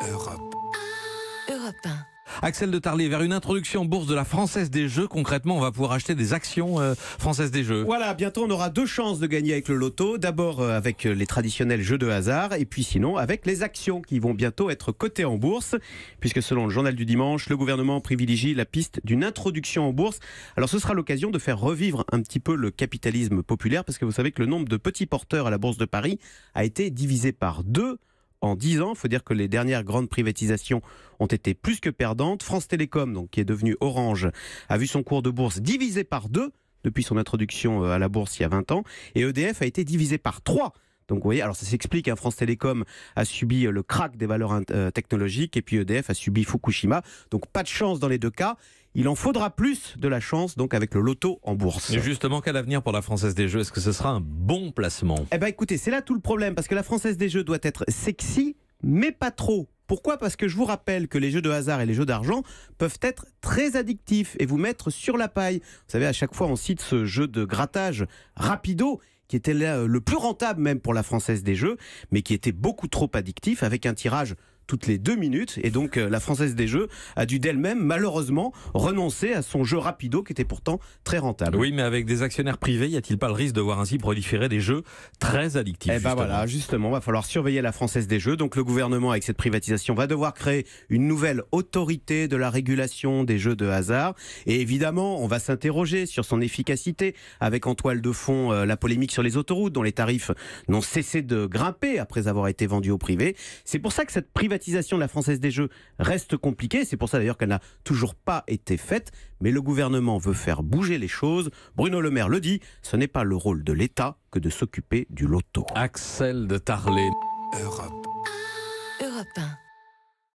Europe. Europe 1. Axel de Tarlet, vers une introduction en bourse de la Française des Jeux. Concrètement, on va pouvoir acheter des actions Françaises des Jeux. Voilà, bientôt on aura deux chances de gagner avec le loto. D'abord avec les traditionnels jeux de hasard et puis sinon avec les actions qui vont bientôt être cotées en bourse. Puisque selon le journal du dimanche, le gouvernement privilégie la piste d'une introduction en bourse. Alors ce sera l'occasion de faire revivre un petit peu le capitalisme populaire parce que vous savez que le nombre de petits porteurs à la Bourse de Paris a été divisé par 2 en 10 ans. Il faut dire que les dernières grandes privatisations ont été plus que perdantes. France Télécom, donc, qui est devenue Orange, a vu son cours de bourse divisé par 2 depuis son introduction à la bourse il y a 20 ans. Et EDF a été divisé par 3. Donc vous voyez, alors ça s'explique, France Télécom a subi le krach des valeurs technologiques et puis EDF a subi Fukushima. Donc pas de chance dans les deux cas. Il en faudra plus de la chance donc avec le loto en bourse. Et justement, quel avenir pour la Française des Jeux? Est-ce que ce sera un bon placement? Eh bien écoutez, c'est là tout le problème parce que la Française des Jeux doit être sexy mais pas trop. Pourquoi ? Parce que je vous rappelle que les jeux de hasard et les jeux d'argent peuvent être très addictifs et vous mettre sur la paille. Vous savez, à chaque fois on cite ce jeu de grattage rapido qui était le plus rentable même pour la Française des Jeux, mais qui était beaucoup trop addictif avec un tirage toutes les 2 minutes. Et donc la Française des Jeux a dû d'elle-même malheureusement renoncer à son jeu rapido qui était pourtant très rentable. Oui, mais avec des actionnaires privés, y a-t-il pas le risque de voir ainsi proliférer des jeux très addictifs? Eh ben voilà, justement, va falloir surveiller la Française des Jeux. Donc le gouvernement, avec cette privatisation, va devoir créer une nouvelle autorité de la régulation des jeux de hasard. Et évidemment, on va s'interroger sur son efficacité avec en toile de fond la polémique sur les autoroutes dont les tarifs n'ont cessé de grimper après avoir été vendus au privé. C'est pour ça que cette privatisation de la Française des Jeux reste compliquée. C'est pour ça d'ailleurs qu'elle n'a toujours pas été faite. Mais le gouvernement veut faire bouger les choses. Bruno Le Maire le dit, ce n'est pas le rôle de l'État que de s'occuper du loto. Axel de Tarlet. Europe 1.